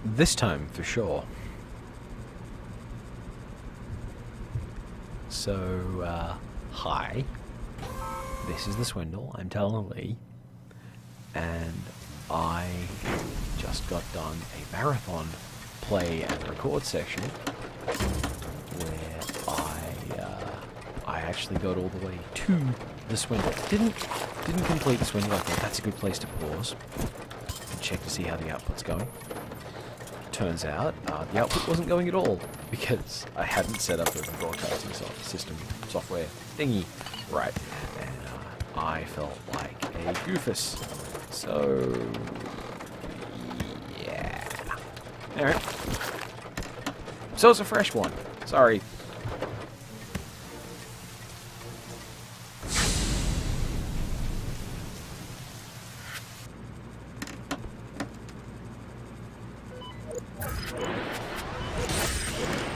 This time, for sure. So, hi. This is the Swindle. I'm Talon Lee. And I just got done a marathon play and record session where I actually got all the way to the Swindle. Didn't complete the Swindle. I thought that's a good place to pause and check to see how the output's going. Turns out the output wasn't going at all because I hadn't set up the broadcasting system software thingy right, and I felt like a goofus. So yeah. Alright. So it's a fresh one. Sorry.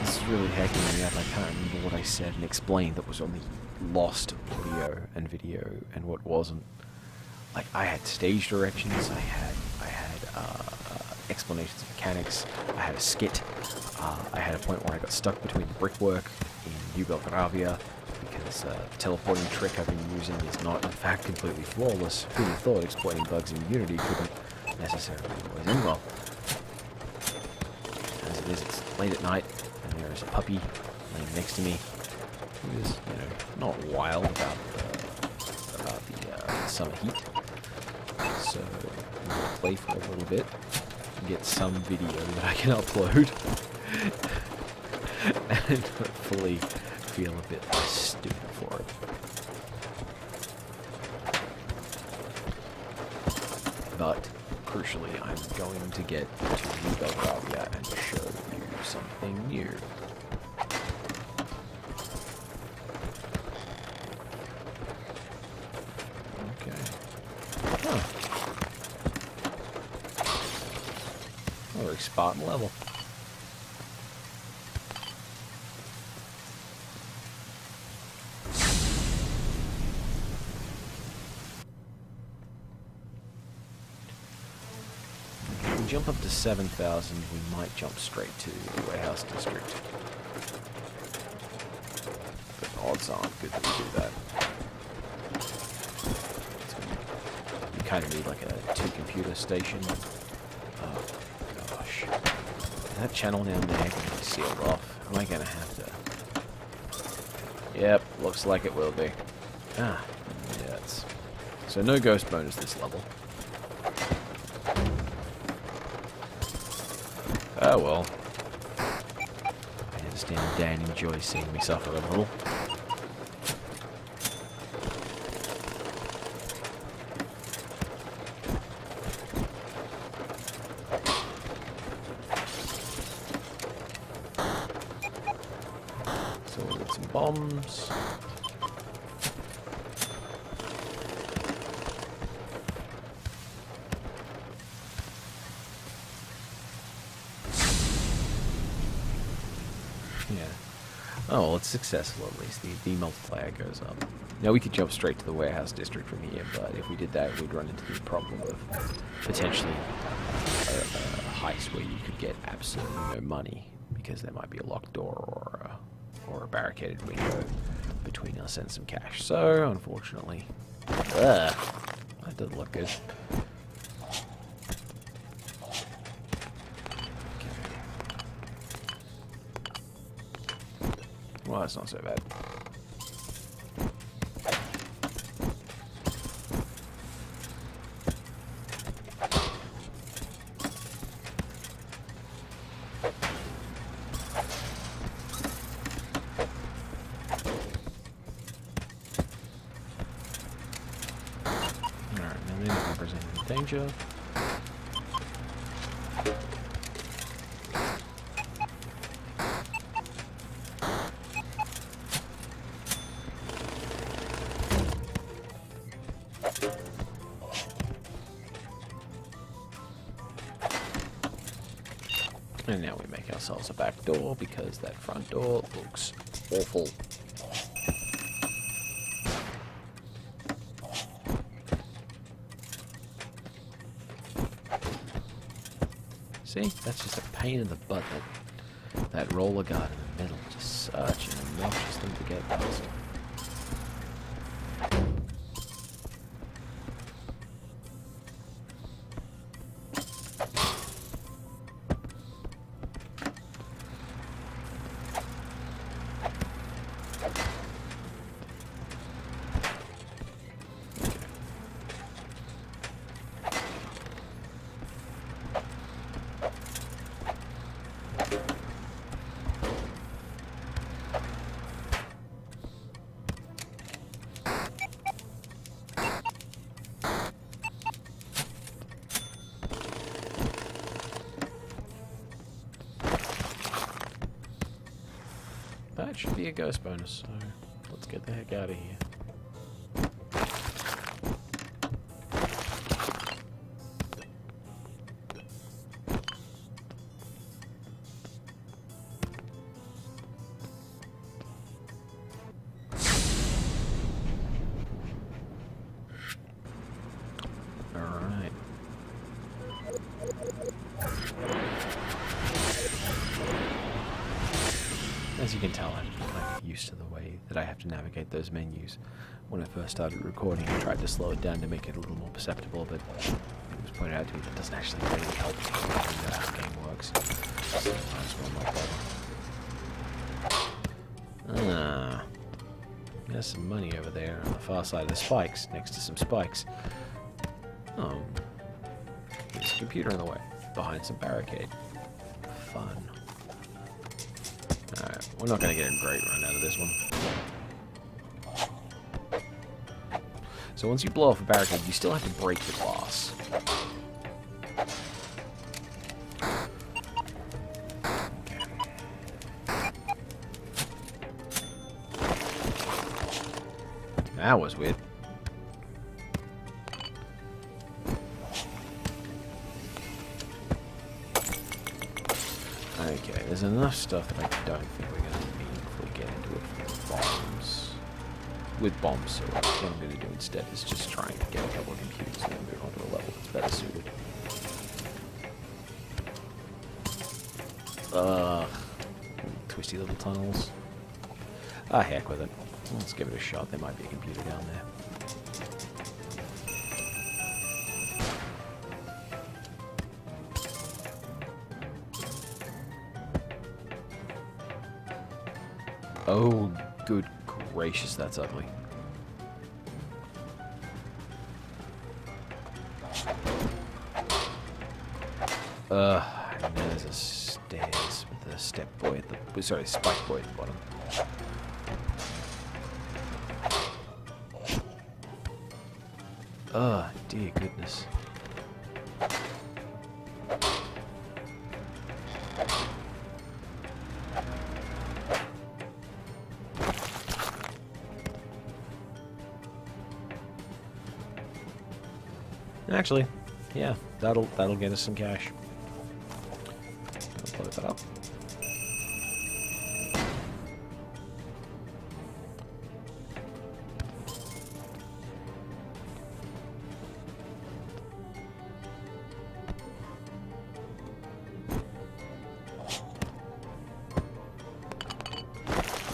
This is really hacking me up. I can't remember what I said and explained that was only lost audio and what wasn't. Like, I had stage directions, I had explanations of mechanics, I had a skit, I had a point where I got stuck between brickwork in New Belgravia because the teleporting trick I've been using is not in fact completely flawless. Who would have thought exploiting bugs in Unity couldn't necessarily always end well. As it is, it's late at night and there is a puppy laying next to me who is, not wild about the summer heat. So I'm going to play for a little bit and get some video that I can upload and hopefully feel a bit less stupid for it. But crucially, I'm going to get to New Belgravia and show you something new. Very Spartan level. If we jump up to 7,000, we might jump straight to the warehouse district. But odds aren't good that we do that. You kind of need like a 2-computer station. Oh gosh. Is that channel down there going to be sealed off? Am I going to have to... Yep, looks like it will be. Ah, yes. So no ghost bonus this level. Oh well. I understand Dan enjoys seeing me suffer a little. So we'll get some bombs. Yeah. Oh, well, it's successful at least. The multiplier goes up. Now we could jump straight to the warehouse district from here, but if we did that, we'd run into the problem of potentially a heist where you could get absolutely no money because there might be a locked door or a barricaded window between us and some cash. So, unfortunately, that doesn't look good. Well, that's not so bad. Alright, now we don't represent any danger. And now we make ourselves a back door because that front door looks awful. See? Really? That's just a pain in the butt, that roller guard in the middle. Just such an obnoxious thing to get past. That should be a ghost bonus, so let's get the heck out of here. Alright. As you can tell, I'm kind of used to the way that I have to navigate those menus. When I first started recording, I tried to slow it down to make it a little more perceptible, but it was pointed out to me that doesn't actually really help figuring out how the game works. So might as well not bother. There's some money over there on the far side of the spikes, next to some spikes. Oh, there's a computer in the way, behind some barricade. Fun. Alright, we're not going to get a great run out of this one. So once you blow off a barricade, you still have to break the glass. Okay. That was weird. Okay, there's enough stuff that I don't think we're going to need if we get into it with bombs. So what I'm going to do instead is just try and get a couple of computers and then move on to a level that's better suited. Twisty little tunnels. Ah, heck with it. Let's give it a shot. There might be a computer down there. Oh, good gracious, that's ugly. And there's a stairs with a step boy at the... Sorry, spike boy at the bottom. Oh, dear goodness. Actually, yeah, that'll get us some cash. Gonna blow that up.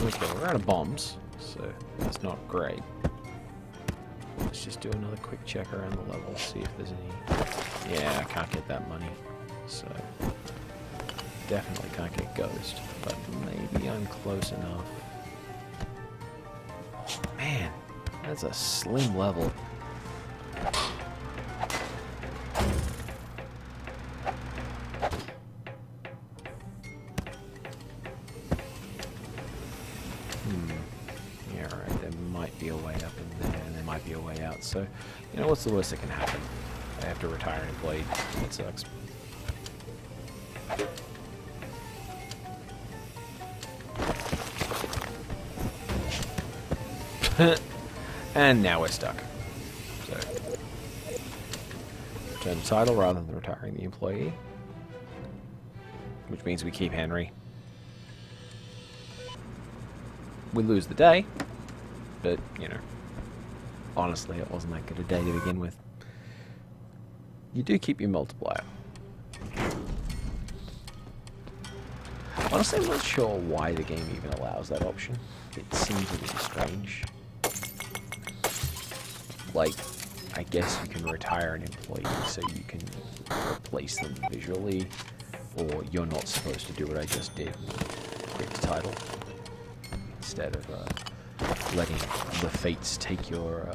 Okay, we're out of bombs, so that's not great. Let's just do another quick check around the level, see if there's any... Yeah, I can't get that money, so... Definitely can't get Ghost, but maybe I'm close enough. Man, that's a slim level. Yeah, alright, there might be a way up in there, and there might be a way out, so, you know, what's the worst that can happen? I have to retire an employee. That sucks. And now we're stuck. So, return the title rather than retiring the employee. Which means we keep Henry. We lose the day, but, you know, honestly, it wasn't that good a day to begin with. You do keep your multiplier. Honestly, I'm not sure why the game even allows that option. It seems a little strange. Like, I guess you can retire an employee so you can replace them visually, or you're not supposed to do what I just did. Quit the title. Instead of letting the fates take your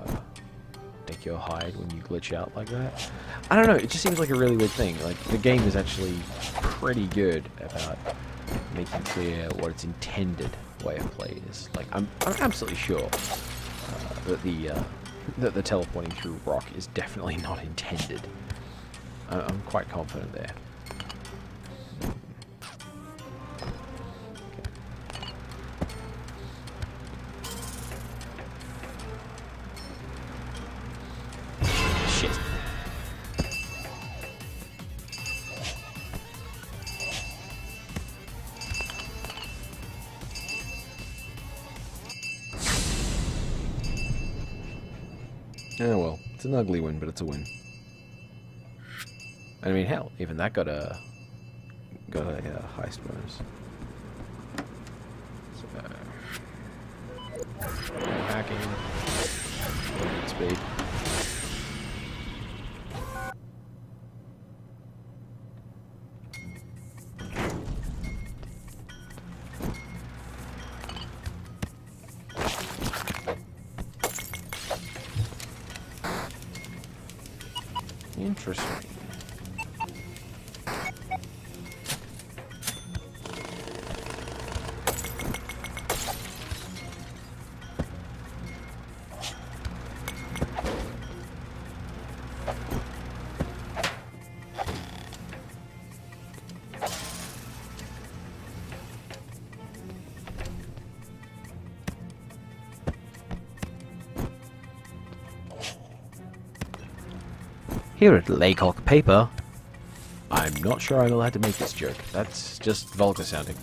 hide when you glitch out like that. I don't know, it just seems like a really weird thing. Like, the game is actually pretty good about making clear what its intended way of play is. Like, I'm absolutely sure that the teleporting through rock is definitely not intended. I'm quite confident there. Shit. Oh well, it's an ugly win, but it's a win. I mean, hell, even that got a heist bonus. So, hacking, speed. Interesting. Here at Laycock Paper, I'm not sure I'm allowed to make this joke. That's just vulgar sounding.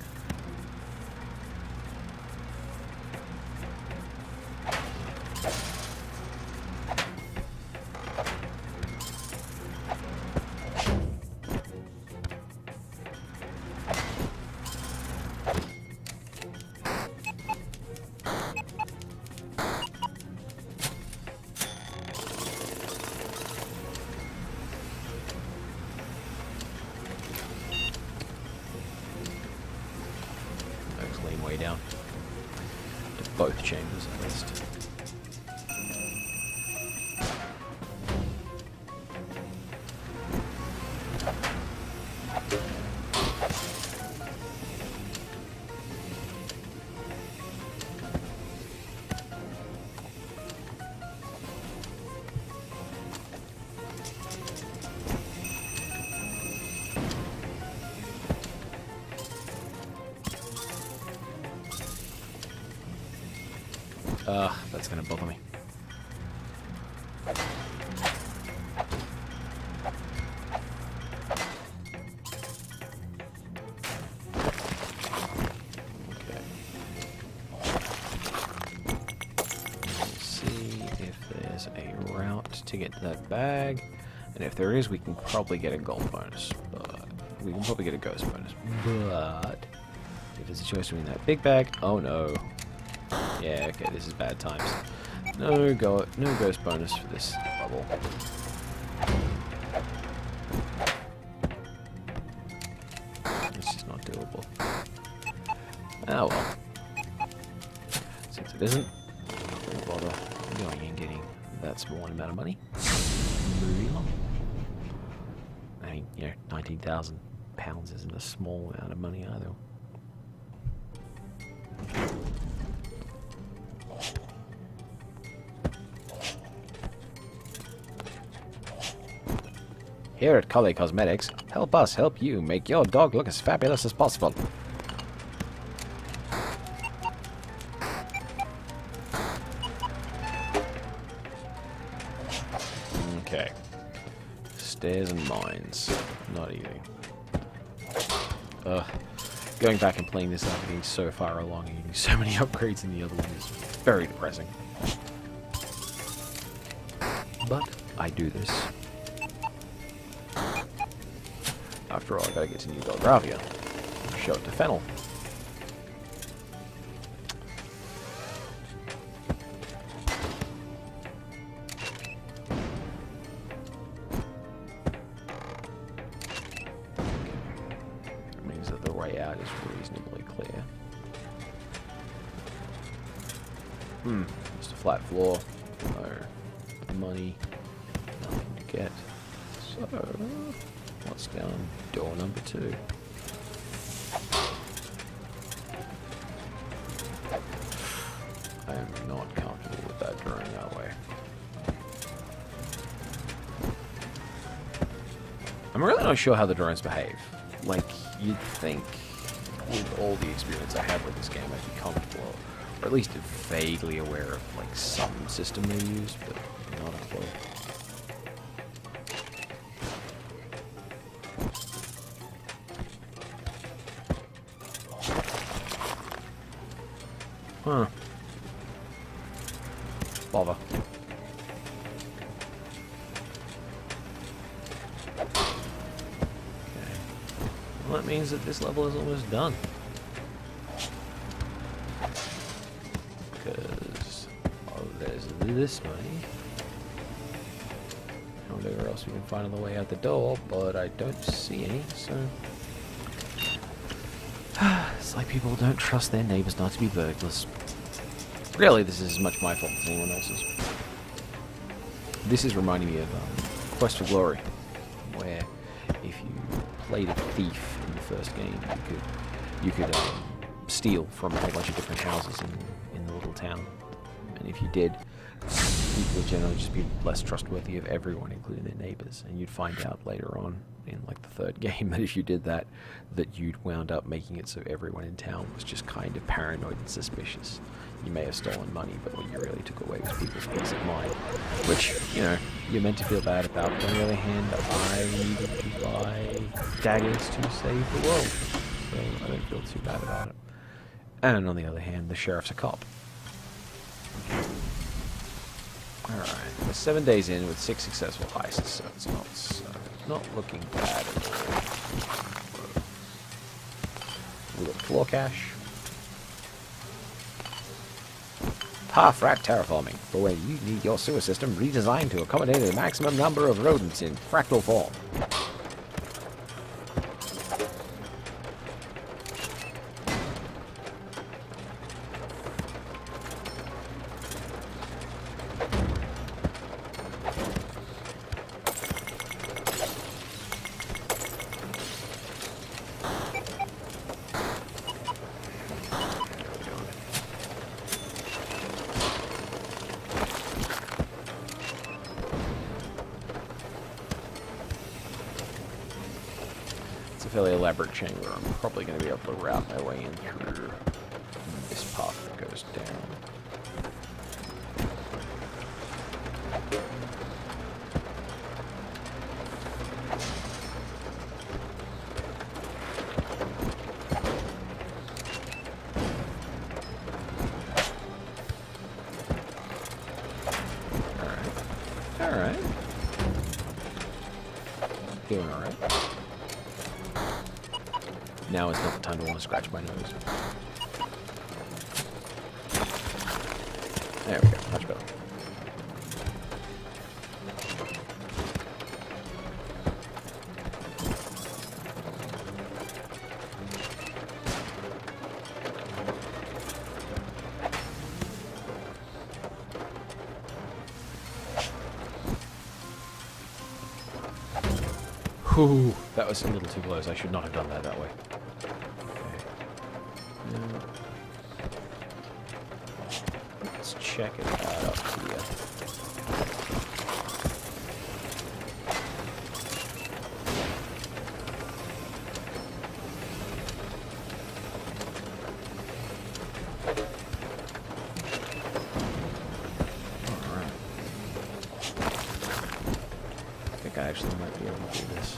Way down to both chambers at least. That's gonna bother me. Okay. Let's see if there's a route to get to that bag. And if there is, we can probably get a gold bonus. But we can probably get a ghost bonus. But if there's a choice between that big bag, oh no. Yeah, okay, this is bad times. No ghost bonus for this bubble. It's just not doable. Oh well. Since it isn't, I'll bother going and getting that small amount of money. Moving on. I mean, you know, £19,000 isn't a small amount of money either. Here at Collie Cosmetics, help us help you make your dog look as fabulous as possible. Okay. Stairs and mines. Not easy. Going back and playing this after getting so far along and getting so many upgrades in the other one is very depressing. But I do this. After all, I gotta get to New Belgravia. show it to Fennel. That means that the way out is reasonably clear. Just a flat floor. No money. Nothing to get. So, what's down door number 2? I am not comfortable with that drone that way. I'm really not sure how the drones behave. Like, you'd think with all the experience I have with this game, I'd be comfortable, or at least vaguely aware of like some system they use, but not a clue. Huh. Bother. Okay. Well, that means that this level is almost done. Because, oh, there's this money. I don't know where else we can find on the way out the door, but I don't see any, so... It's like people don't trust their neighbors not to be burglars. Really, this is as much my fault as anyone else's. This is reminding me of Quest for Glory, where if you played a thief in the first game, you could steal from a whole bunch of different houses in the little town. And if you did, people would generally just be less trustworthy of everyone, including their neighbors. And you'd find out later on, in like the third game, that if you did that, that you'd wound up making it so everyone in town was just kind of paranoid and suspicious. You may have stolen money, but what you really took away was people's peace of mind. Which, you know, you're meant to feel bad about, but on the other hand, I needed to buy daggers to save the world. So I don't feel too bad about it. And on the other hand, the sheriff's a cop. Alright, we're 7 days in with 6 successful heists, so it's not looking bad at all. We got floor cash. Half-rat terraforming, for when you need your sewer system redesigned to accommodate a maximum number of rodents in fractal form. Fairly elaborate chamber. I'm probably going to be able to route my way in through this path that goes down. Alright. Doing alright. Now is not the time to want to scratch my nose. There we go, much better. Whew, that was a little too close. I should not have done that way. Let's check it out up here. Alright. I think I actually might be able to do this.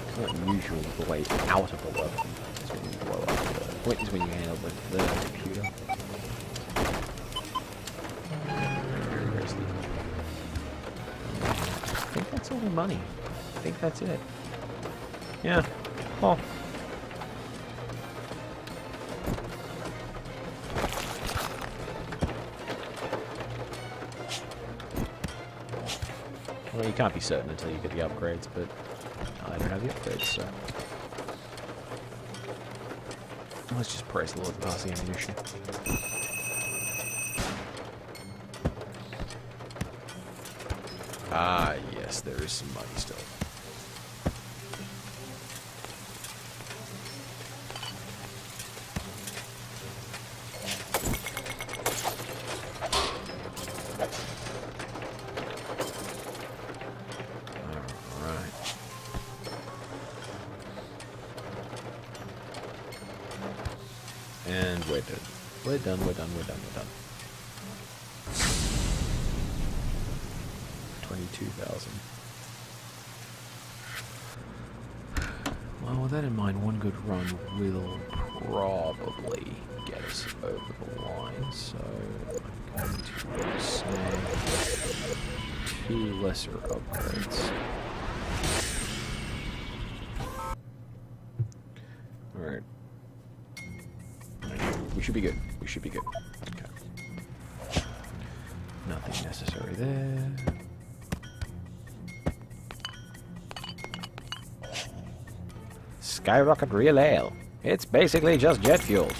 It's not usually the way out of the level. It's when you blow up the point is when you handle the computer. Where's the... I think that's all the money. I think that's it. Yeah. Oh. Well, you can't be certain until you get the upgrades, but I don't have the upgrades, so... Let's just praise the Lord past the ammunition. Ah, yes, there is some money still. And we're done. We're done. 22,000. Well, with that in mind, one good run will probably get us over the line. So I'm going to snag 2 lesser upgrades. Alright. We should be good. We should be good. Okay. Nothing necessary there. Skyrocket Real Ale. It's basically just jet fuel.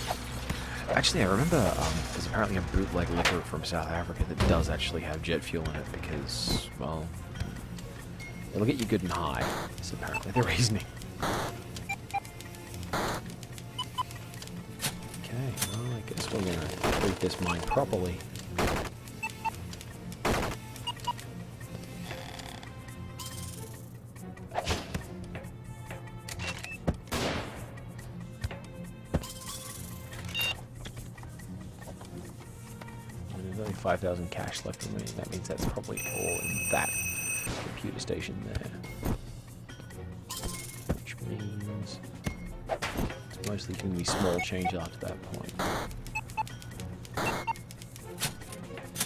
Actually, I remember there's apparently a bootleg liquor from South Africa that does actually have jet fuel in it because, well, it'll get you good and high. That's apparently the reasoning. Okay, well, I guess we're going to treat this mine properly. There's only 5,000 cash left remaining. That means that's probably all in that computer station there. Which means... mostly giving me small change after that point.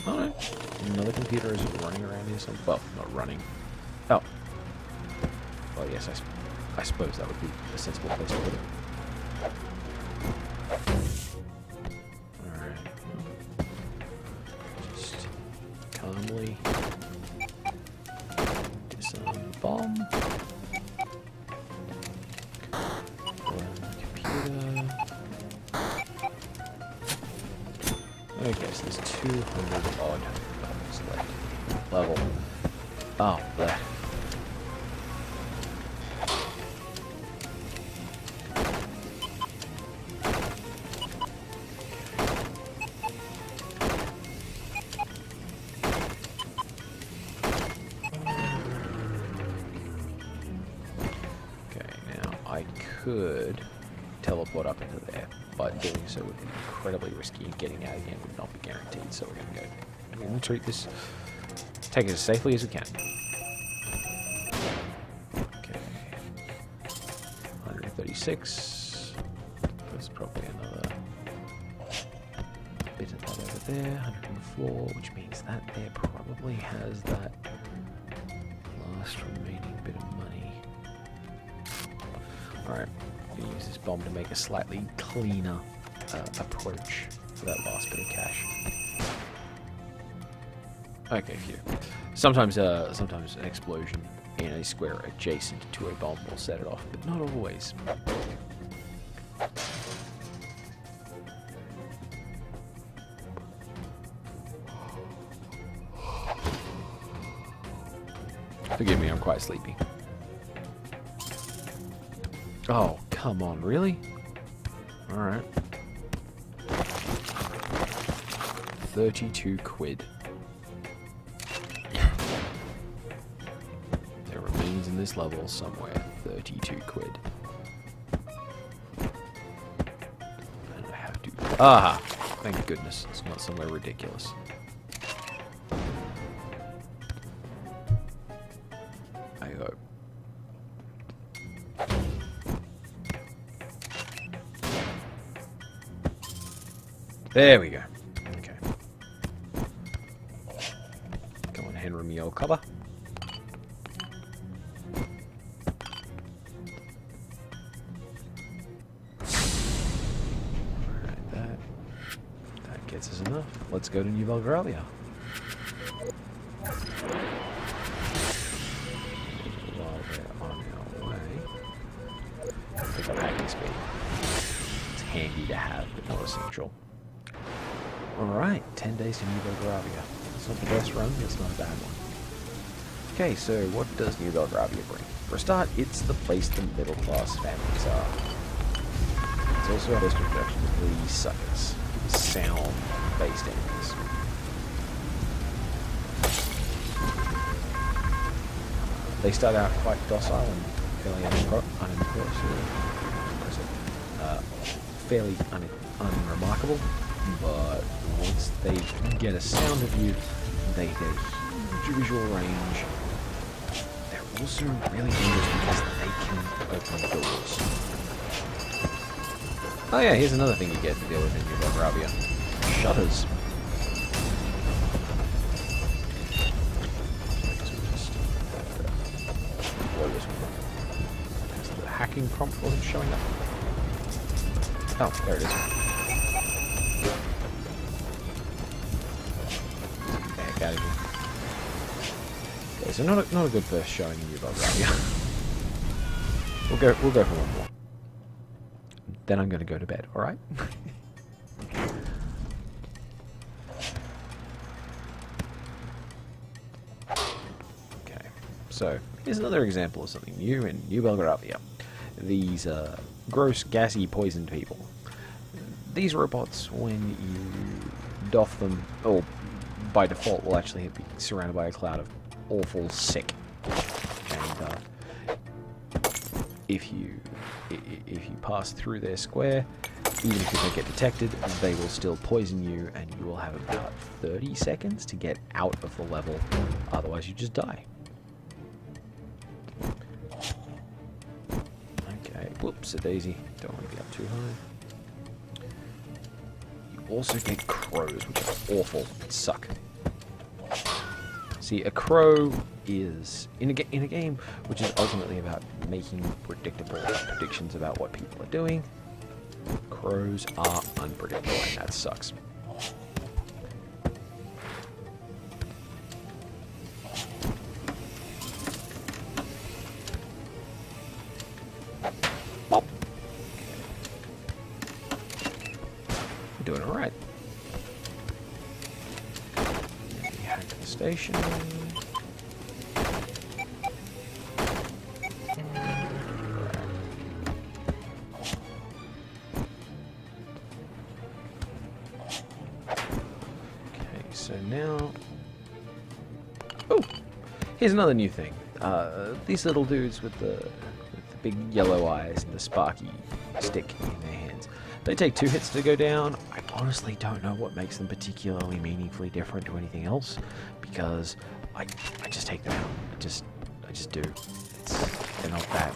Oh no. Another computer is running around here somewhere. Well, not running. Oh. Well, yes, I suppose that would be a sensible place to put it. Alright. Just calmly disarm the bomb. Okay, so there's 200 odd levels left. Level. Oh, there. Okay, now I could teleport up into there, but doing so would be incredibly risky, and getting out again would not be guaranteed, so we're going to go. I'm going to treat this, take it as safely as we can. Okay. 136. There's probably another bit of that over there. 104, which means that there probably has that last remaining bit of money. Alright. Use this bomb to make a slightly cleaner approach for that last bit of cash. Okay, phew. Sometimes an explosion in a square adjacent to a bomb will set it off, but not always. Forgive me, I'm quite sleepy. Oh, come on, really? Alright. 32 quid. There remains in this level somewhere 32 quid. And I have to... Ah! Thank goodness, it's not somewhere ridiculous. I hope. There we go. Okay. Come on, Henry, me old cover. This is enough. Let's go to New Belgravia. While we're on our way, pick up hacking speed. It's handy to have, but not essential. Alright, 10 days to New Belgravia. It's not the best run, but it's not a bad one. Okay, so what does New Belgravia bring? For a start, it's the place the middle class families are. It's also a best introduction to the suckers, sound-based enemies. They start out quite docile and fairly fairly unremarkable, but once they get a sound of you, they get a huge visual range. They're also really dangerous because they can open doors. Oh yeah, here's another thing you get to deal with in New Belgravia. Shutters. Because the hacking prompt wasn't showing up. Oh, there it is. Get the heck out of here. Okay, so not a good first showing in New Belgravia. We'll go for one more. Then I'm going to go to bed, alright? Okay, so here's another example of something new in New Belgravia. These gross, gassy, poisoned people. These robots, when you doff them, or by default, will actually be surrounded by a cloud of awful sick. And if you pass through their square, even if you don't get detected, they will still poison you, and you will have about 30 seconds to get out of the level. Otherwise, you just die. Okay, whoops, a daisy. Don't want to be up too high. You also get crows, which are awful. Suck. See, a crow is, in a game which is ultimately about making predictable predictions about what people are doing, crows are unpredictable, and that sucks. Bop. We're doing alright. Hack the station. So now, oh, here's another new thing. These little dudes with the big yellow eyes and the sparky stick in their hands. They take 2 hits to go down. I honestly don't know what makes them particularly meaningfully different to anything else, because I just take them out. I just do. They're not bad.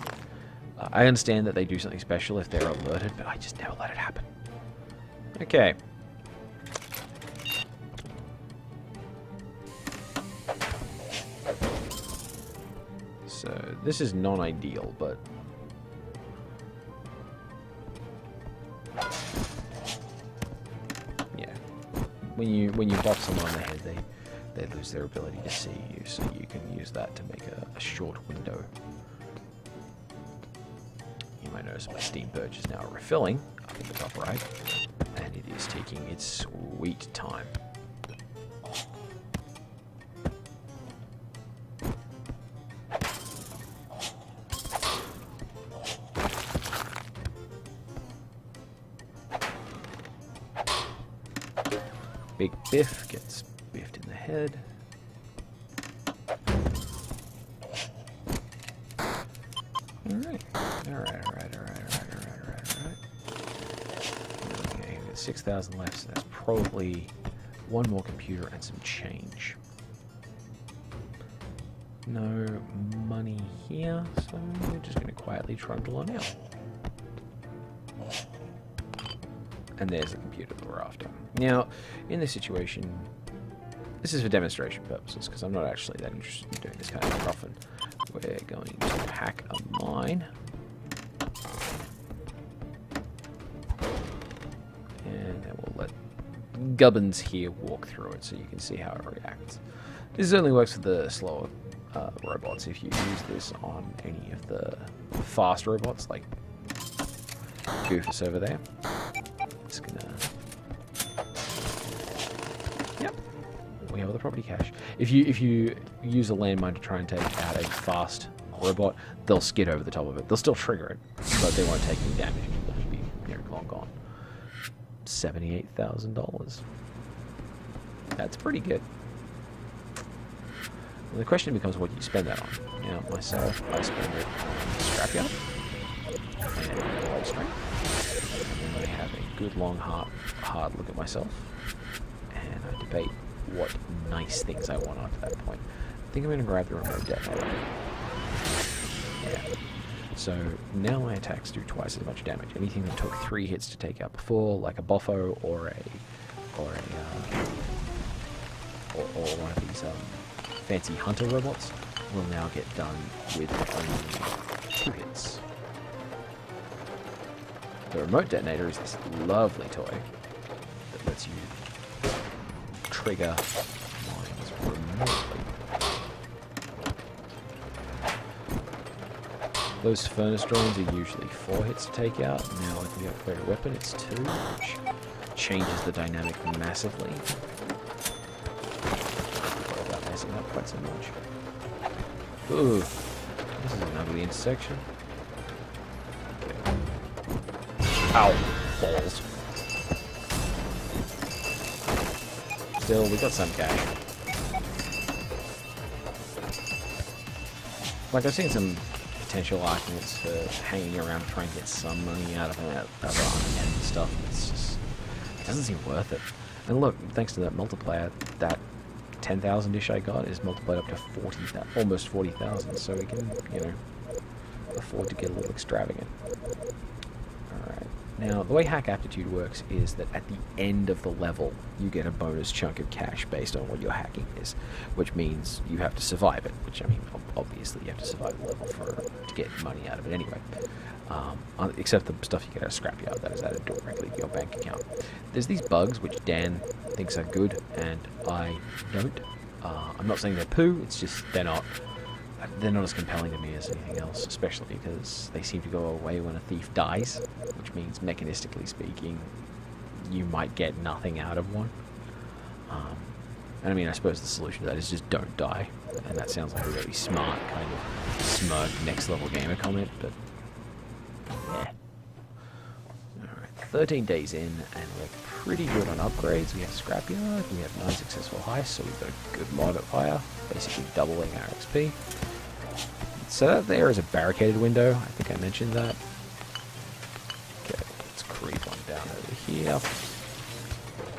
I understand that they do something special if they're alerted, but I just never let it happen. Okay. So this is non-ideal, but yeah, when you bop someone on the head, they lose their ability to see you, so you can use that to make a short window. You might notice my Steam purge is now refilling up in the top right, and it is taking its sweet time. Big Biff gets biffed in the head. Alright. Okay, we got 6,000 left, so that's probably one more computer and some change. No money here, so we're just going to quietly trundle on out. And there's the computer that we're after. Now, in this situation, this is for demonstration purposes, because I'm not actually that interested in doing this kind of stuff often. We're going to hack a mine. And then we'll let gubbins here walk through it so you can see how it reacts. This only works for the slower robots. If you use this on any of the fast robots, like Goofus over there, it's gonna... Yep, we have the property cache. If you use a landmine to try and take out a fast robot, they'll skid over the top of it. They'll still trigger it, but they won't take any damage. They'll be long gone. $78,000. That's pretty good. And the question becomes, what do you spend that on? Now, myself, I spend it on scrapyard and light strength. And then I have a good long hard look at myself, and I debate what nice things I want after that point. I think I'm going to grab the remote detonator. Yeah. So now my attacks do twice as much damage. Anything that took 3 hits to take out before, like a Boffo or one of these fancy hunter robots, will now get done with only 2 hits. The remote detonator is this lovely toy that lets you trigger mines remotely. Those furnace drones are usually 4 hits to take out. Now with the upgraded weapon, it's 2, which changes the dynamic massively. Without messing up quite so much. Ooh, this is an ugly intersection. Okay. Ow, balls. Still, we got some cash. Like, I've seen some potential arguments for hanging around to try and get some money out of other unending stuff. It's just, it doesn't seem worth it. And look, thanks to that multiplier, that 10,000-ish I got is multiplied up to 40,000, almost 40,000. So we can, you know, afford to get a little extravagant. Alright. Now, the way Hack Aptitude works is that at the end of the level, you get a bonus chunk of cash based on what your hacking is, which means you have to survive it, which, I mean, obviously you have to survive the level to get money out of it anyway. Except the stuff you get out of Scrapyard, that is added directly to your bank account. There's these bugs, which Dan thinks are good, and I don't. I'm not saying they're poo, it's just they're not as compelling to me as anything else, especially because they seem to go away when a thief dies, which means, mechanistically speaking, you might get nothing out of one. And I mean, I suppose the solution to that is just don't die, and that sounds like a really smart kind of smug next level gamer comment, but yeah. Alright, 13 days in, and we're pretty good on upgrades. We have Scrapyard, we have 9 successful heists, so we've got a good modifier, basically doubling our XP. So that there is a barricaded window. I think I mentioned that. Okay, let's creep on down over here.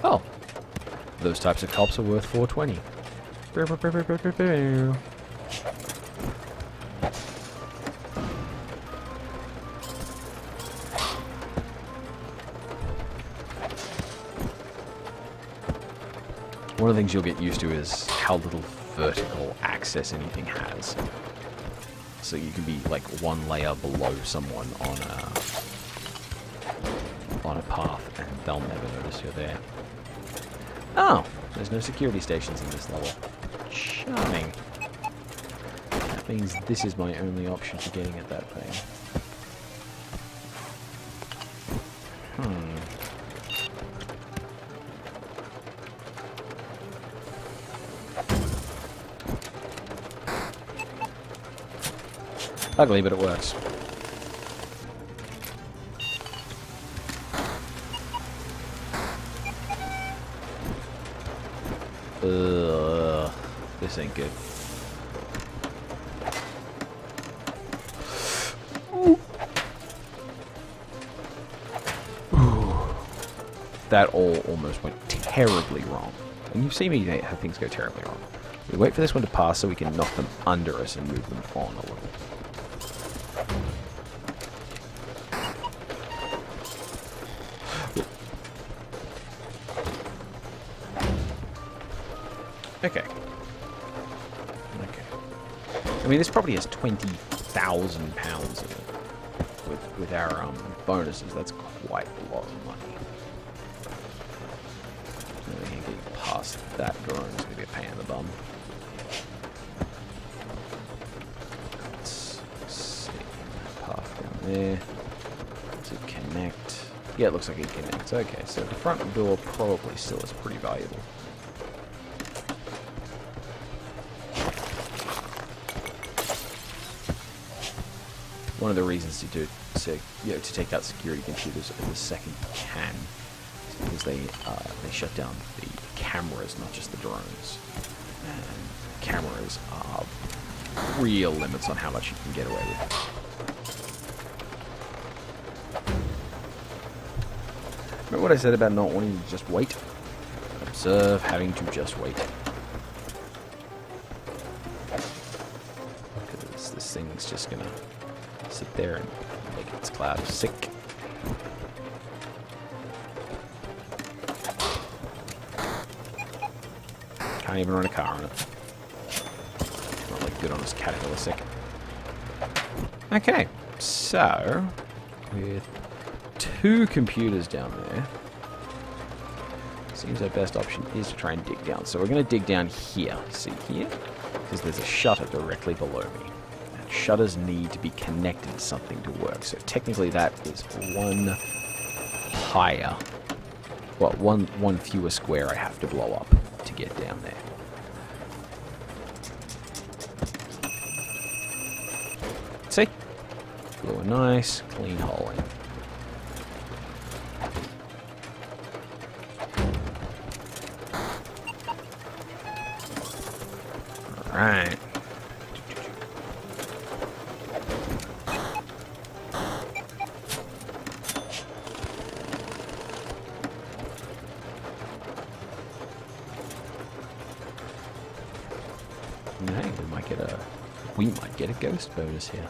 Oh, those types of cops are worth 420. One of the things you'll get used to is how little vertical access anything has. So you can be like one layer below someone on a path, and they'll never notice you're there. Oh, there's no security stations in this level. Charming. That means this is my only option for getting at that thing. Ugly, but it works. Ugh, this ain't good. Ooh. Ooh. That all almost went terribly wrong. And you've seen me have things go terribly wrong. We wait for this one to pass so we can knock them under us and move them on a little. Okay. I mean, this property has £20,000 in it. With our bonuses, that's quite a lot of money. Plus, that drone's going to be a pain in the bum. Let's see. Path down there. Does it connect? Yeah, it looks like it connects. Okay, so the front door probably still is pretty valuable. One of the reasons to do to take out security computers in the second you can is because they shut down the cameras, not just the drones. And cameras are real limits on how much you can get away with. Remember what I said about not wanting to just wait? Observe having to just wait. Because this thing's just gonna sit there and make its cloud sick. Can't even run a car on it. Not like good on his Caterpillar sick. Okay, so with 2 computers down there, seems our best option is to try and dig down. So we're going to dig down here. See here? Because there's a shutter directly below me. And shutters need to be connected to something to work. So technically that is one higher. Well, one fewer square I have to blow up to get down there. See? Blew a nice, clean hole in. Alright. Hey, we might get a ghost bonus here.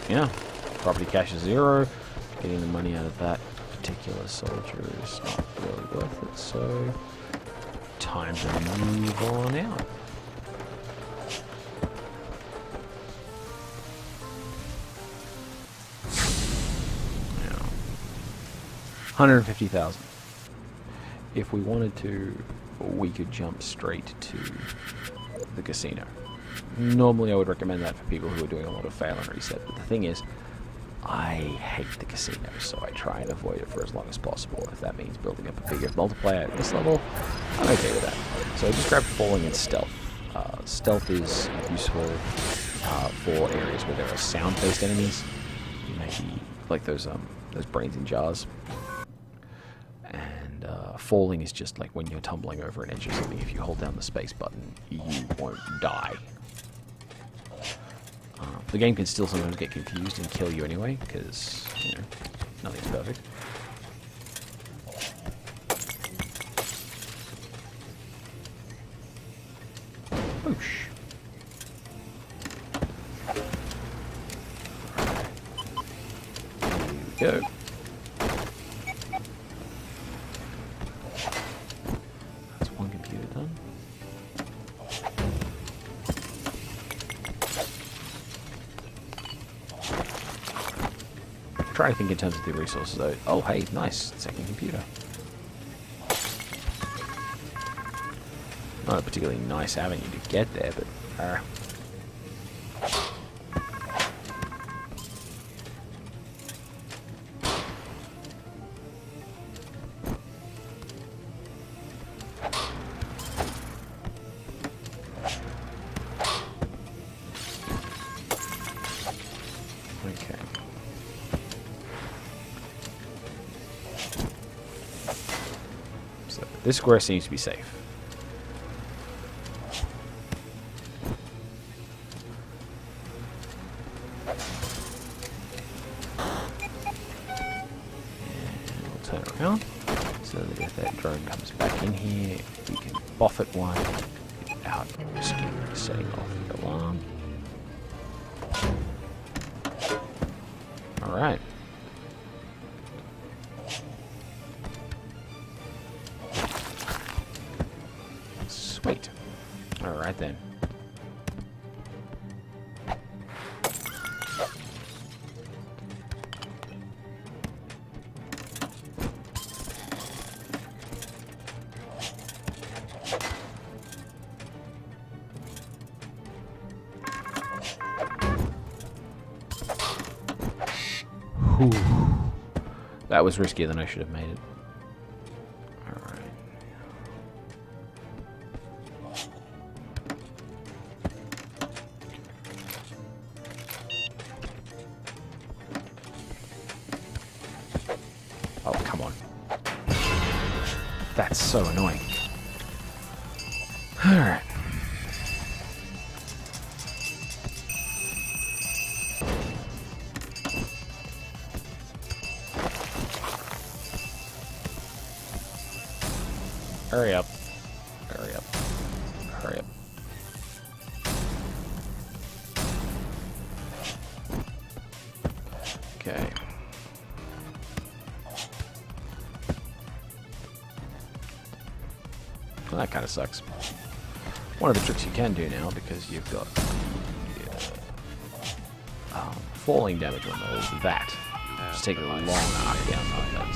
Yeah, property cash is 0. Getting the money out of that particular soldier is not really worth it, so time to move on out. Now, 150,000. If we wanted to, we could jump straight to the casino. Normally I would recommend that for people who are doing a lot of fail and reset, but the thing is, I hate the casino, so I try and avoid it for as long as possible. If that means building up a bigger multiplier at this level, I'm okay with that. So I just grabbed falling and stealth. Stealth is useful for areas where there are sound-based enemies, maybe like those brains in jars. And falling is just like when you're tumbling over an edge or something. If you hold down the space button, you won't die. The game can still sometimes get confused and kill you anyway, because, you know, nothing's perfect. Whoosh. Here we go. That's one computer done. Try to think in terms of the resources though. Oh hey, nice, second computer. Not a particularly nice avenue to get there, but okay. So this square seems to be safe. Turn around so that if that drone comes back in here, we can boff it one without risking setting off the alarm. Alright. Sweet. Alright then. Whew. That was riskier than I should have made it. Alright. Oh, come on. That's so annoying. Alright. Hurry up. Hurry up. Hurry up. Okay. Well, that kind of sucks. One of the tricks you can do now, because you've got falling damage on those, that. Just take a long arc down like that.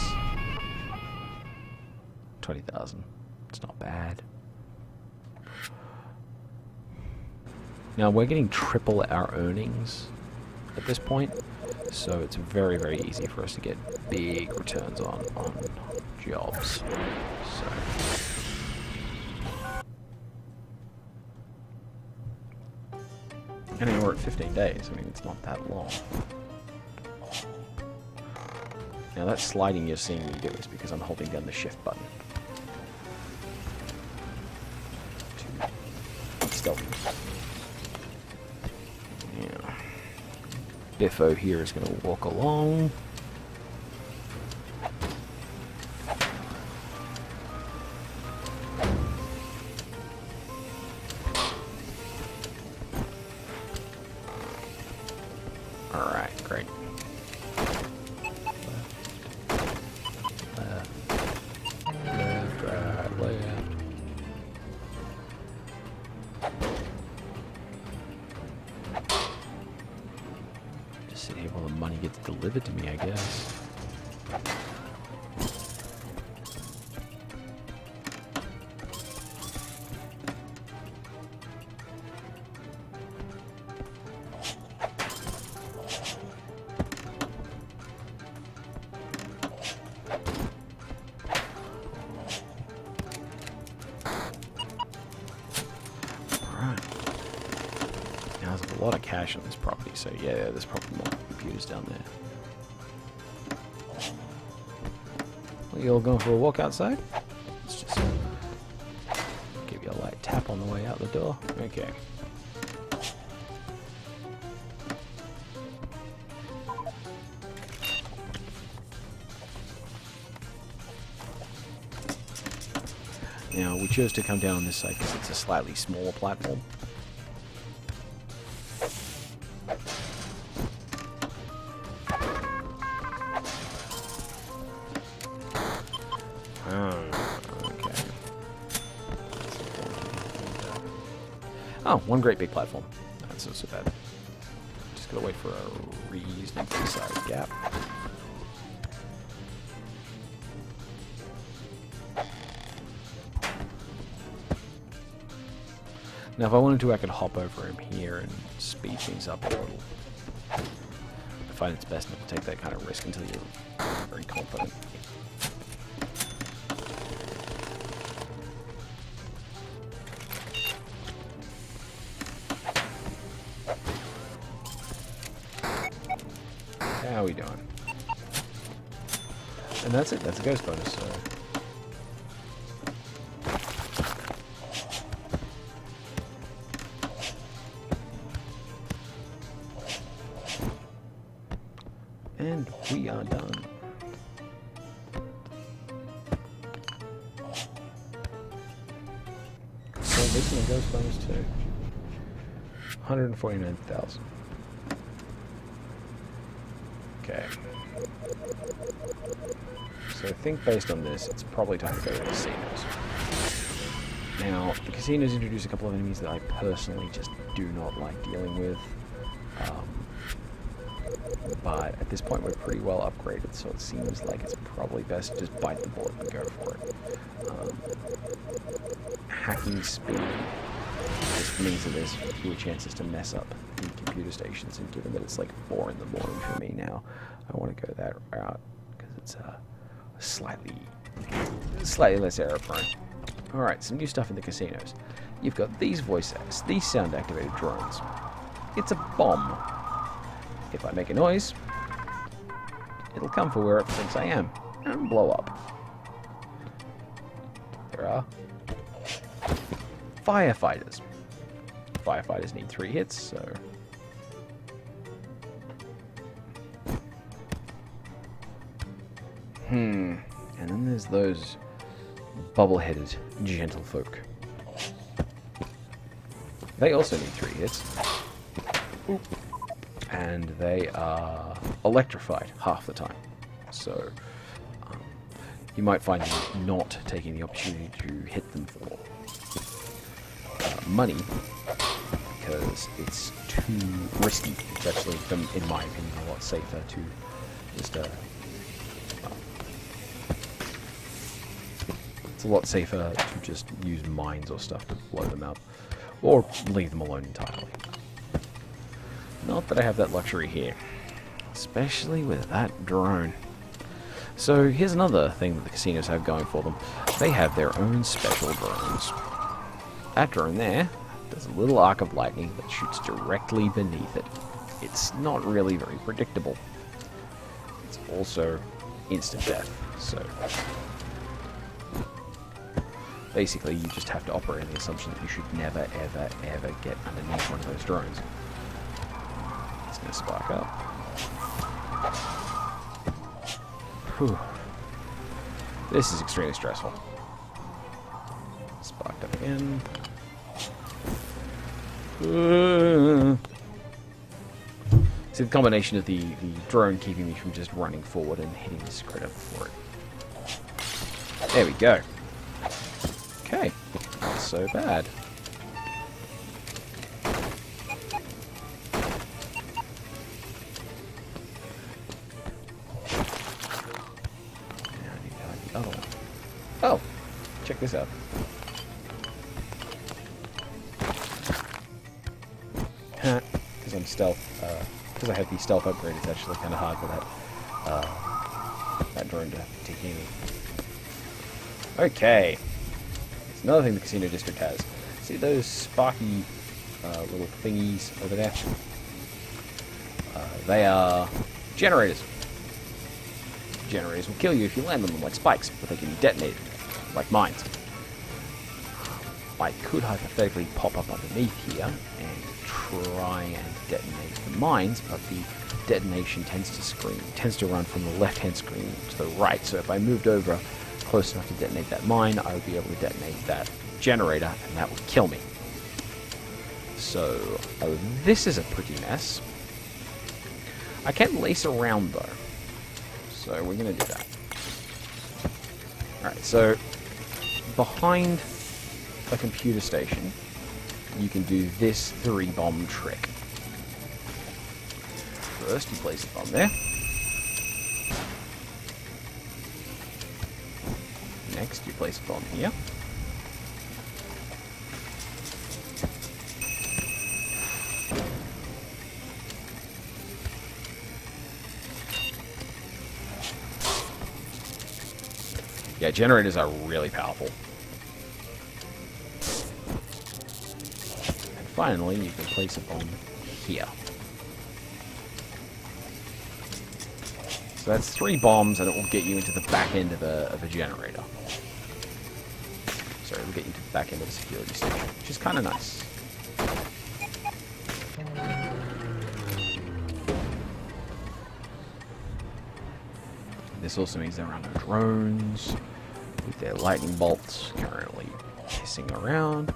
20,000. It's not bad. Now we're getting triple our earnings at this point, so it's very, very easy for us to get big returns on jobs. So and we're at 15 days. I mean, it's not that long. Now that sliding you're seeing me do is because I'm holding down the shift button. Stealthy. Yeah. Biffo here is going to walk along. Alright, great. Left, right, left. Just sit here while the money gets delivered to me, I guess. There's a lot of cash on this property, so yeah, there's probably more computers down there. Well, you all going for a walk outside? Let's just give you a light tap on the way out the door. Okay. Now, we chose to come down on this side because it's a slightly smaller platform. Okay. Oh, one great big platform. That's not so bad. Just gotta wait for a reasonably sized gap. Now, if I wanted to, I could hop over him here and speed things up a little. I find it's best not to take that kind of risk until you're very confident. How are we doing? And that's it. That's a ghost bonus. So. And we are done. So this is a ghost bonus too. 149,000. Okay. So I think based on this, it's probably time to go to the casinos. Now, the casinos introduce a couple of enemies that I personally just do not like dealing with. But at this point we're pretty well upgraded, so it seems like it's probably best to just bite the bullet and go for it. Hacking speed just means that there's fewer chances to mess up the computer stations, and given that it's like 4 in the morning for me now, I want to go that route because it's slightly less error prone. Alright, some new stuff in the casinos. You've got these these sound activated drones. It's a bomb. If I make a noise, it'll come for where it thinks I am and blow up. There are firefighters. Firefighters need 3 hits, so... And then there's those bubble-headed gentlefolk. They also need 3 hits. Oop. And they are electrified half the time. So you might find you not taking the opportunity to hit them for money because it's too risky. It's actually, in my opinion, a lot safer to just it's a lot safer to just use mines or stuff to blow them up, or leave them alone entirely. Not that I have that luxury here, especially with that drone. So here's another thing that the casinos have going for them. They have their own special drones. That drone there does a little arc of lightning that shoots directly beneath it. It's not really very predictable. It's also instant death, so basically you just have to operate on the assumption that you should never, ever, ever get underneath one of those drones. It's going to spark up. Whew. This is extremely stressful. Sparked up again. See, the combination of the drone keeping me from just running forward and hitting this critter before it. There we go. Okay, not so bad. Oh, check this out. Because I'm stealth, because I have the stealth upgrade, it's actually kind of hard for that drone to take me. Okay. It's another thing the casino district has. See those sparky little thingies over there? They are generators. Generators will kill you if you land on them like spikes, but they can be detonated like mines. I could hypothetically pop up underneath here and try and detonate the mines, but the detonation tends to run from the left-hand screen to the right. So if I moved over close enough to detonate that mine, I would be able to detonate that generator, and that would kill me. So this is a pretty mess. I can lace around though. So we're going to do that. Alright, so behind a computer station, you can do this 3-bomb trick. First, you place the bomb there. Next, you place a bomb here. Yeah, generators are really powerful. And finally, you can place a bomb here. So that's 3 bombs, and it will get you into the back end of a generator. Sorry, it will get you to the back end of a security station, which is kind of nice. This also means there are no drones with their lightning bolts currently hissing around.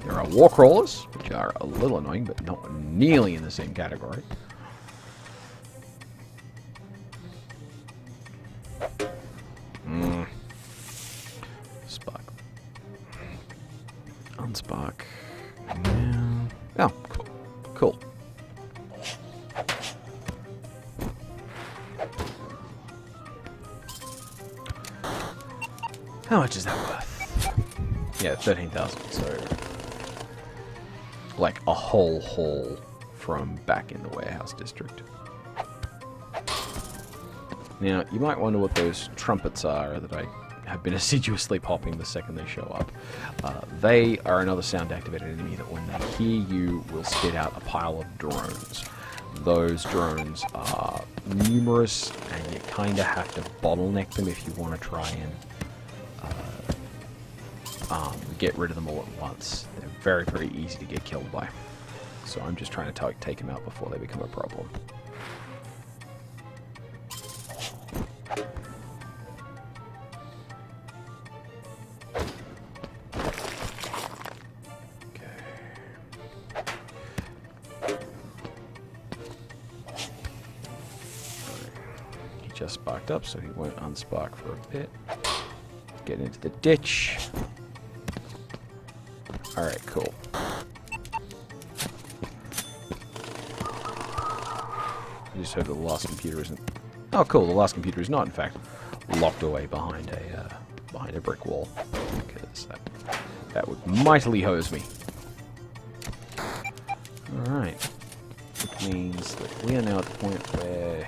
There are war crawlers, which are a little annoying, but not nearly in the same category. Spark. Unspark. Now. Oh, cool. Cool. How much is that worth? Yeah, 13,000. So, like a whole haul from back in the warehouse district. Now, you might wonder what those trumpets are that I have been assiduously popping the second they show up. They are another sound-activated enemy that when they hear you will spit out a pile of drones. Those drones are numerous, and you kind of have to bottleneck them if you want to try and get rid of them all at once. They're very, very easy to get killed by. So I'm just trying to take them out before they become a problem. Just sparked up, so he won't unspark for a bit. Get into the ditch. Alright, cool. I just hope the last computer isn't... Oh, cool, the last computer is not, in fact, locked away behind a brick wall. Because that would mightily hose me. Alright. Which means that we are now at the point where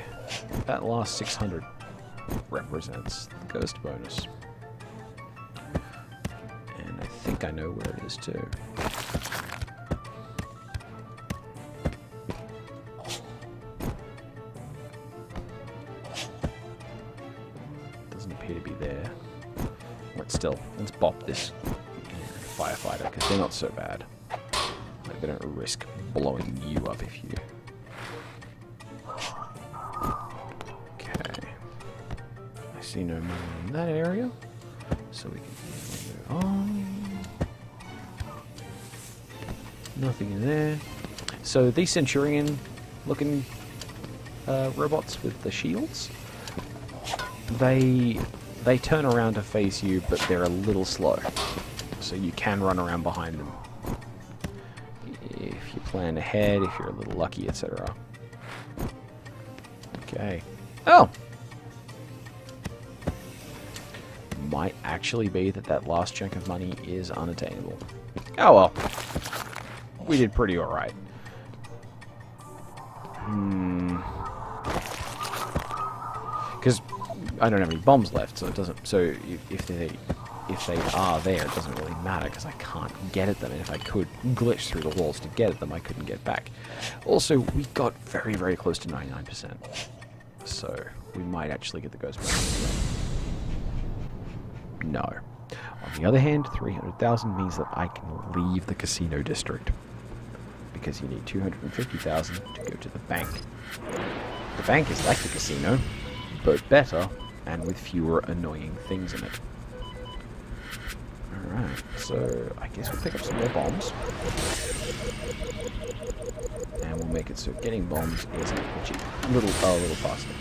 that last 600 represents the ghost bonus. And I think I know where it is too. Doesn't appear to be there. But still, let's bop this firefighter, because they're not so bad. Like, they don't risk blowing you up if you... See no money in that area, so we can move on. Nothing in there. So these Centurion-looking robots with the shields, they turn around to face you, but they're a little slow, so you can run around behind them if you plan ahead, if you're a little lucky, etc. Okay. Oh. Might actually be that last chunk of money is unattainable. Oh well. We did pretty alright. Because I don't have any bombs left, so it doesn't... So if they are there, it doesn't really matter, because I can't get at them, and if I could glitch through the walls to get at them, I couldn't get back. Also, we got very, very close to 99%. So we might actually get the ghost bonus. No. On the other hand, 300,000 means that I can leave the casino district. Because you need 250,000 to go to the bank. The bank is like the casino, but better, and with fewer annoying things in it. Alright, so I guess we'll pick up some more bombs. And we'll make it so getting bombs is a little faster.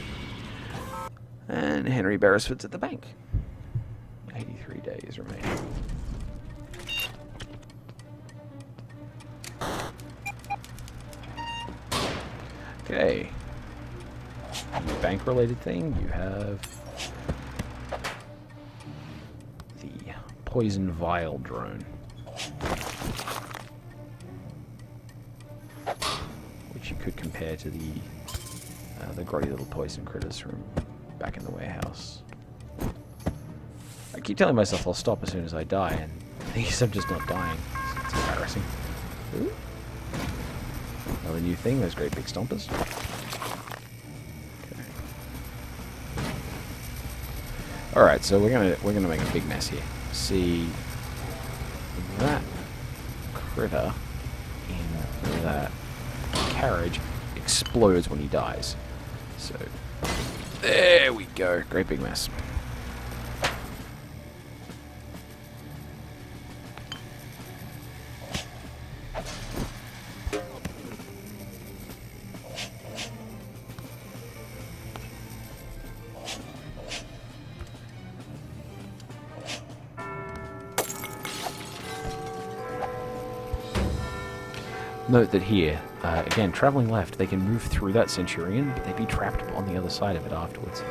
And Henry Beresford's at the bank. 83 days remaining. Okay. Bank-related thing, you have the poison vial drone, which you could compare to the grotty little poison critters from back in the warehouse. I keep telling myself I'll stop as soon as I die, and I guess I'm just not dying. It's embarrassing. Ooh. Another new thing, those great big stompers. Okay. Alright, so we're gonna make a big mess here. See, that critter in that carriage explodes when he dies. So there we go. Great big mess. Note that here, again, traveling left, they can move through that Centurion, but they'd be trapped on the other side of it afterwards.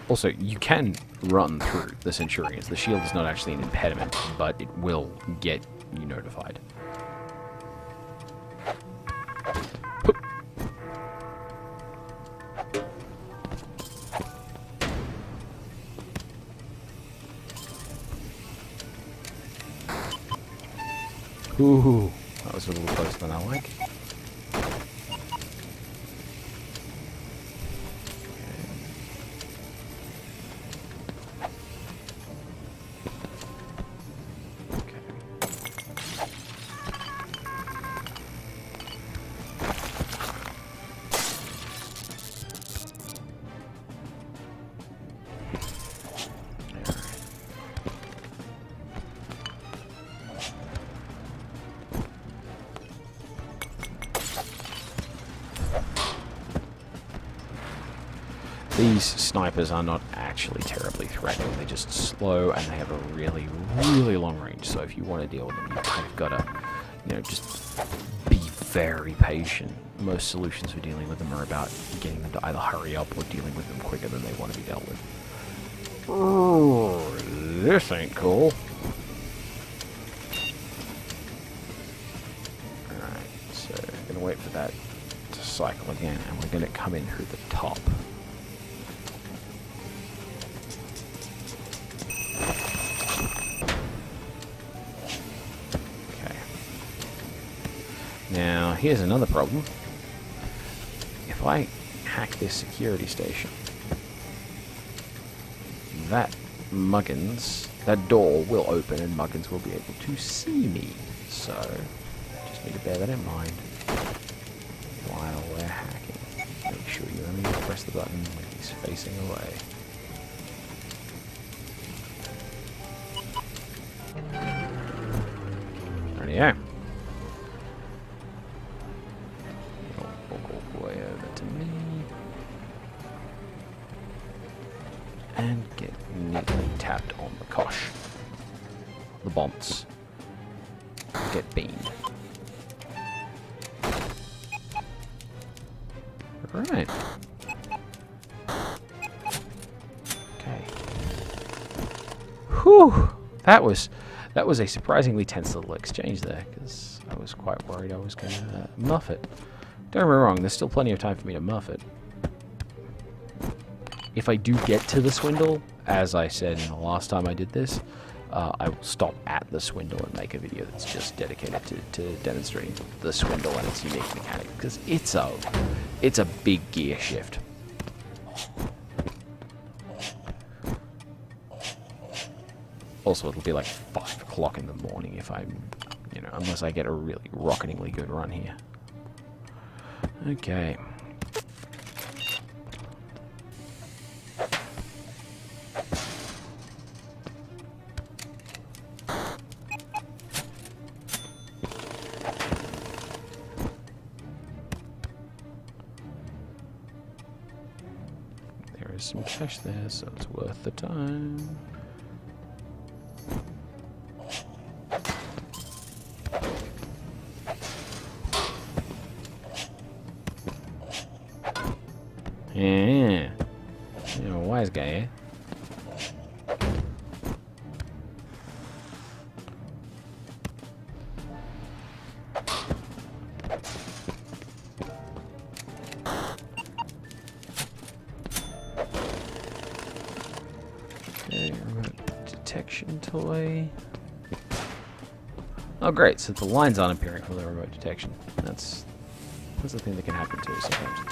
Also, you can run through the Centurions. The shield is not actually an impediment, but it will get you notified. Ooh, that was a little closer than I like. These snipers are not actually terribly threatening. They're just slow and they have a really, really long range. So if you want to deal with them, you kind of gotta, you know, just be very patient. Most solutions for dealing with them are about getting them to either hurry up or dealing with them quicker than they want to be dealt with. Oh, this ain't cool. Alright, so I'm gonna wait for that to cycle again, and we're gonna come in through the top. Now, here's another problem. If I hack this security station, that door will open and Muggins will be able to see me. So, just need to bear that in mind while we're hacking. Make sure you only press the button when he's facing away. Rightio. And get neatly tapped on the kosh. The bombs. Get beamed. Alright. Okay. Whew! That was a surprisingly tense little exchange there, because I was quite worried I was going to muff it. Don't get me wrong, there's still plenty of time for me to muff it. If I do get to the swindle, as I said in the last time I did this, I will stop at the swindle and make a video that's just dedicated to demonstrating the swindle and its unique mechanic, because it's a big gear shift. Also, it'll be like 5 o'clock in the morning if I'm, you know, unless I get a really rocketingly good run here. Okay. There is some cash there, so it's worth the time. Yeah. You're a wise guy, eh? Okay, remote detection toy. Oh great, so the lines aren't appearing from the remote detection. That's the thing that can happen too sometimes.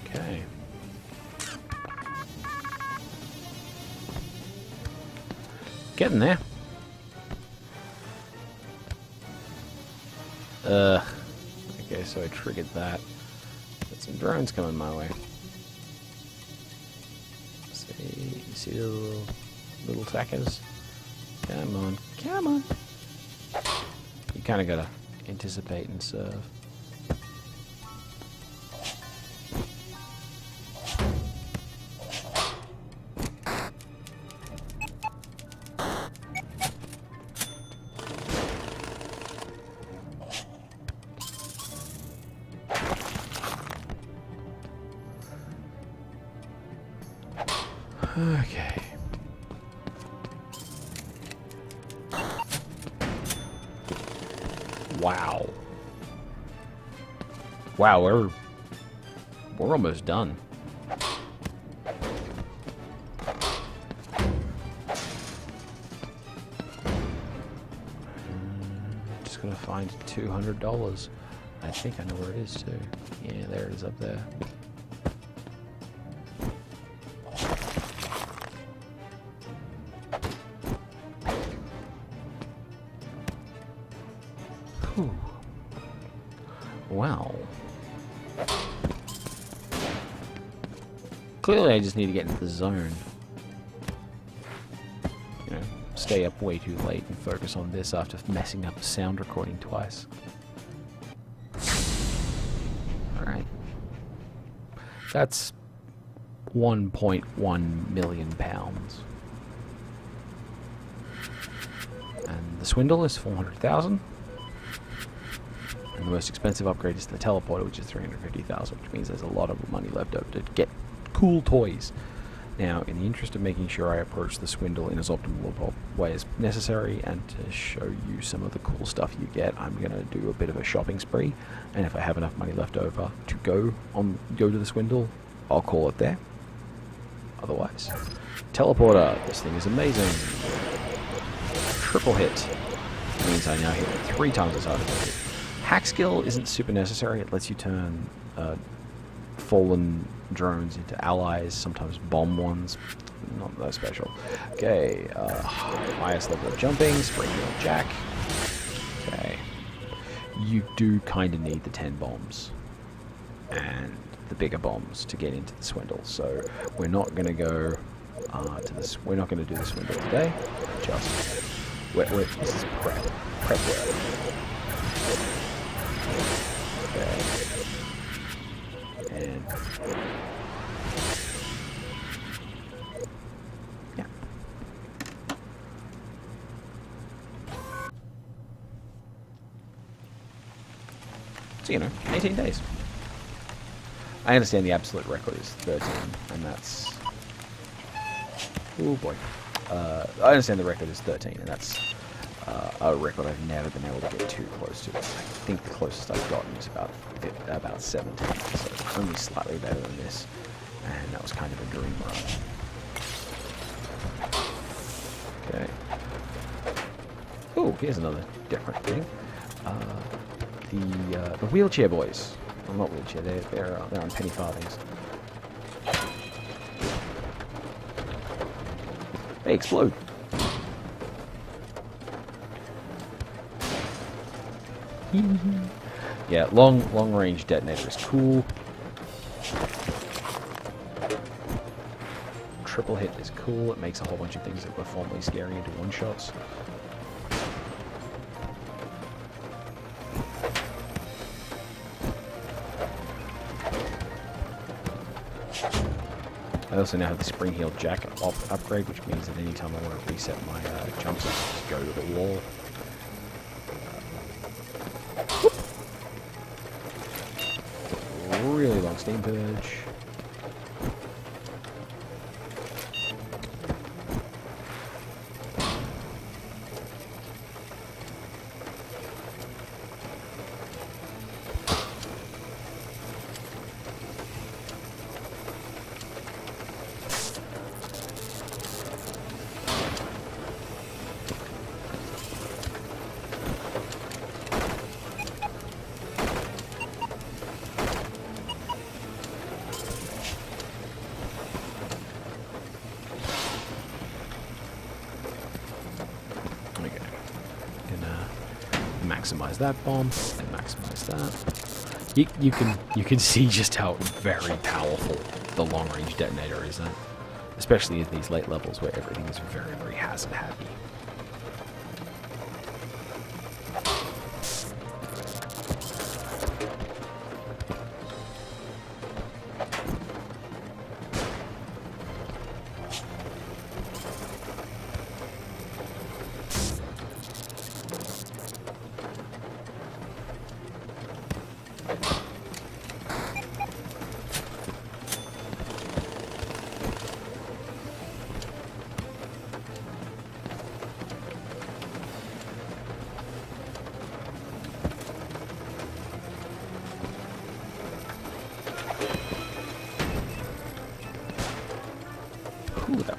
Okay. Getting there. Okay, so I triggered that. Got some drones coming my way. See the little attackers? Come on, come on. You kind of gotta anticipate and serve. Okay. Wow. Wow, we're almost done. Just gonna find $200. I think I know where it is too. Yeah, there it is up there. Whew. Wow. Clearly I just need to get into the zone. You know, stay up way too late and focus on this after messing up the sound recording twice. Alright. That's 1.1 million pounds. And the swindle is 400,000. And the most expensive upgrade is the teleporter, which is 350,000, which means there's a lot of money left over to get cool toys. Now, in the interest of making sure I approach the swindle in as optimal a way as necessary, and to show you some of the cool stuff you get, I'm going to do a bit of a shopping spree. And if I have enough money left over to go to the swindle, I'll call it there. Otherwise, teleporter. This thing is amazing. Triple hit. It means I now hit 3 times as hard as I did. Hack skill isn't super necessary. It lets you turn fallen drones into allies, sometimes bomb ones. Not that special. Okay, highest level of jumping, spring heel jack. Okay. You do kind of need the 10 bombs and the bigger bombs to get into the swindle. So we're not going to go to this. We're not going to do the swindle today. Just this is prep work. Okay. And yeah. So, you know, 18 days. I understand the absolute record is 13, and that's... Oh boy. I understand the record is 13, and that's a record I've never been able to get too close to. I think the closest I've gotten is about 17, so it's only slightly better than this, and that was kind of a dream run. Okay. Oh, here's another different thing. The wheelchair boys. Well, not wheelchair. They're on penny farthings. They explode. Yeah, long range detonator is cool. Triple hit is cool. It makes a whole bunch of things that were formerly scary into one shots. I also now have the spring heel jack upgrade, which means that anytime I want to reset my jumps, I just go to the wall. Really long steam purge. Maximize that bomb and maximize that. You can see just how very powerful the long range detonator is, especially at these late levels where everything is very hazard happy.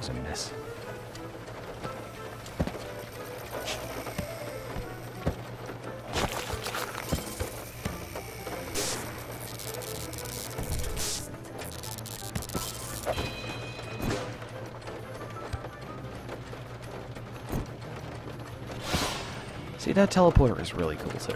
looks a mess. See, that teleporter is really cool too.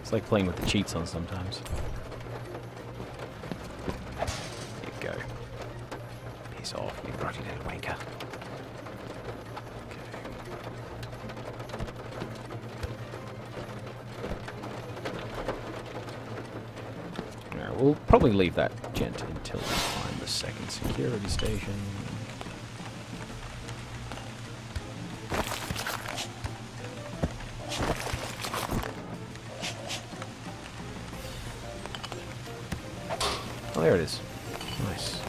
It's like playing with the cheats on sometimes. There you go. Piss off, you grotty little wanker. Okay. Alright, we'll probably leave that gent until we find the second security station. Oh, there it is. Nice.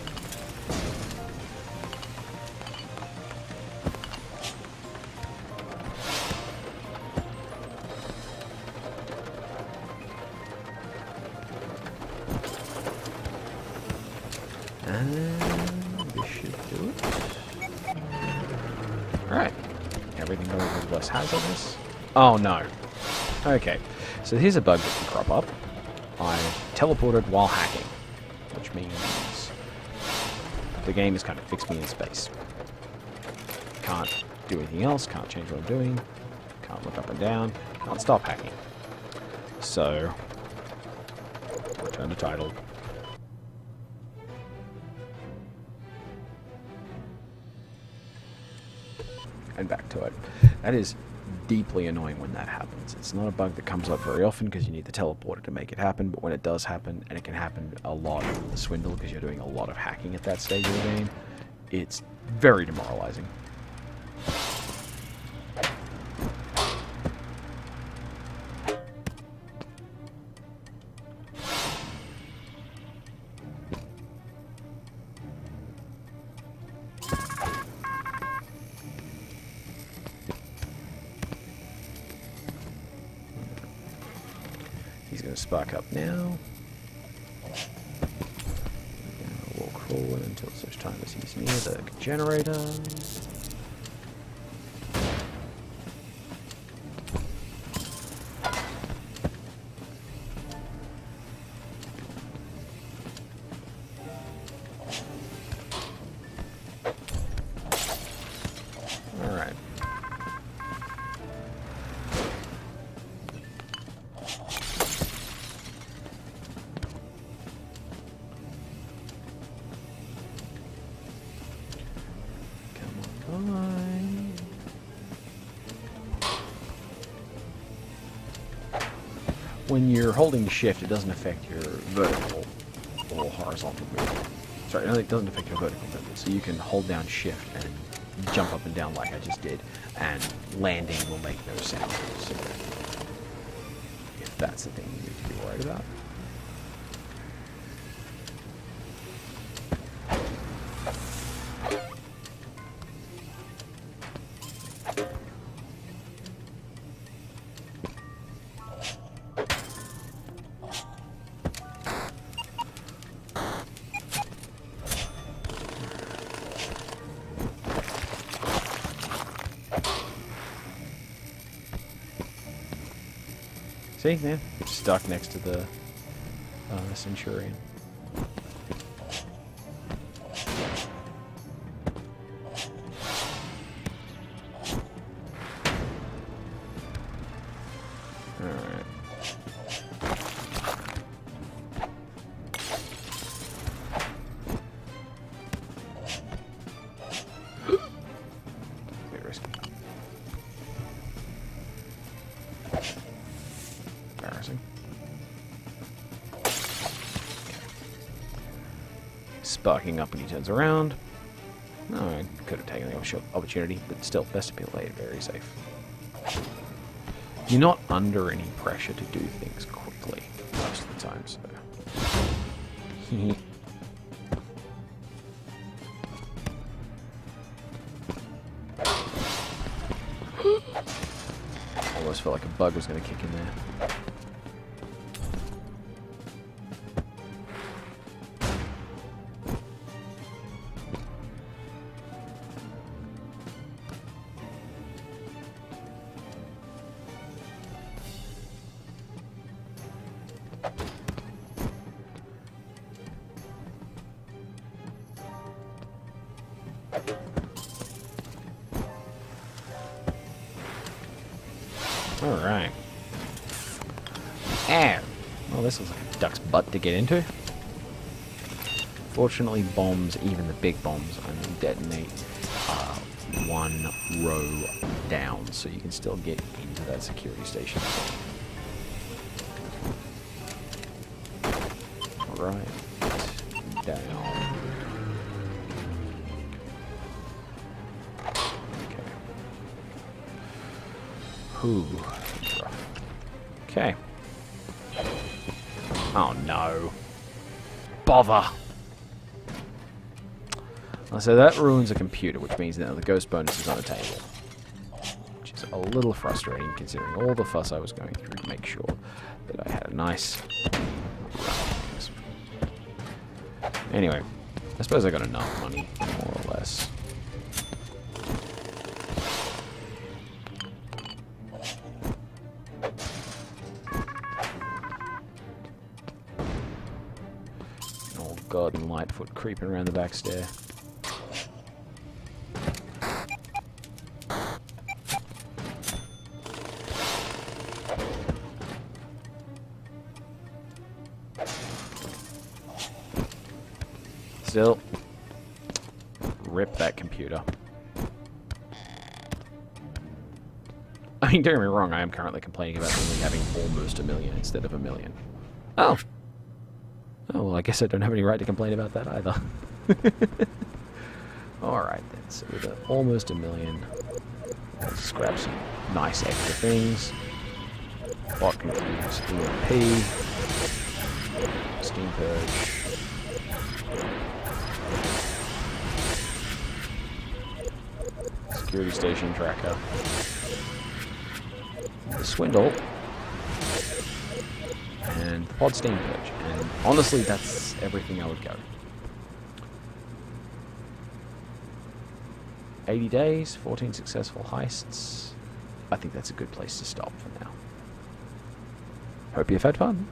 And this should do it. Alright. Everything over less hazardous. Oh no. Okay. So here's a bug that can crop up. I teleported while hacking, which means the game has kind of fixed me in space. Can't do anything else, can't change what I'm doing, can't look up and down, can't stop hacking. So, return to title. And back to it. That is deeply annoying when that happens. It's not a bug that comes up very often because you need the teleporter to make it happen, but when it does happen, and it can happen a lot in the Swindle because you're doing a lot of hacking at that stage of the game, it's very demoralizing. He's going to spark up now. Walk forward until such time as he's near the generator. Alright. When you're holding shift, it doesn't affect your vertical or horizontal movement. Sorry, it doesn't affect your vertical movement. So you can hold down shift and jump up and down like I just did, and landing will make no sound. So if that's the thing you need to be worried about. See, man, it's stuck next to the Centurion. Alright. Bit risky. Embarrassing. Okay. Sparking up when he turns around. No, I could have taken the opportunity, but still, best to be late, very safe. You're not under any pressure to do things quickly most of the time, so... Almost felt like a bug was going to kick in there. Alright. Ow! Well, this looks like a duck's butt to get into. Fortunately, bombs, even the big bombs, only detonate one row down, so you can still get into that security station. Alright. Down. Ooh, rough. Okay. Oh no. Bother! So that ruins a computer, which means that the ghost bonus is unattainable. Which is a little frustrating considering all the fuss I was going through to make sure that I had a nice... Anyway, I suppose I got enough money, more or less. God, and Lightfoot creeping around the back stair. Still, rip that computer. I mean, don't get me wrong, I am currently complaining about only having almost 1 million instead of 1 million. Oh! Oh, well, I guess I don't have any right to complain about that either. Alright then, so with almost 1 million, let's grab some nice extra things. Bot can use EMP, Steam Purge. Security Station Tracker. The Swindle. And the Pod Steam Purge. And honestly, that's everything I would go. 80 days, 14 successful heists. I think that's a good place to stop for now. Hope you've had fun.